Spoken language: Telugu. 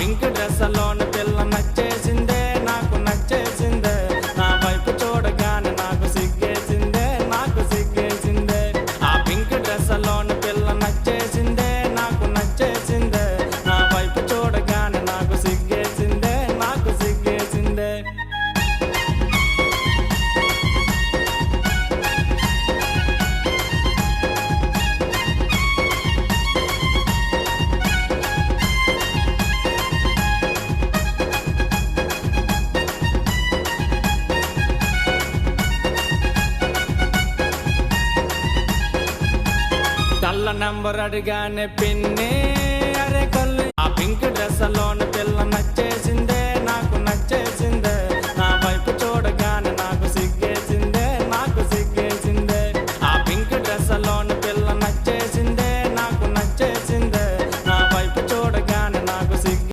పింక్ డ్రెస్లోని పిల్ల నచ్చేసిందే, నాకు నచ్చేసిందే. నా వైపు చూడగానే నాకు సిగ్గేసిందే, నాకు సిగ్గేసిందే. ఆ పింక్ డ్రెస్లోని పిల్ల నచ్చేసిందే, నాకు నచ్చేసిందే. నా వైపు చూడగానే నాకు సిగ్గేసిందే, నాకు సిగ్గేసిందే. కళ్ళ నెంబర్ అడిగానే పిన్ని, అరే కళ్ళు. ఆ పింక్ డ్రెస్లోని పిల్ల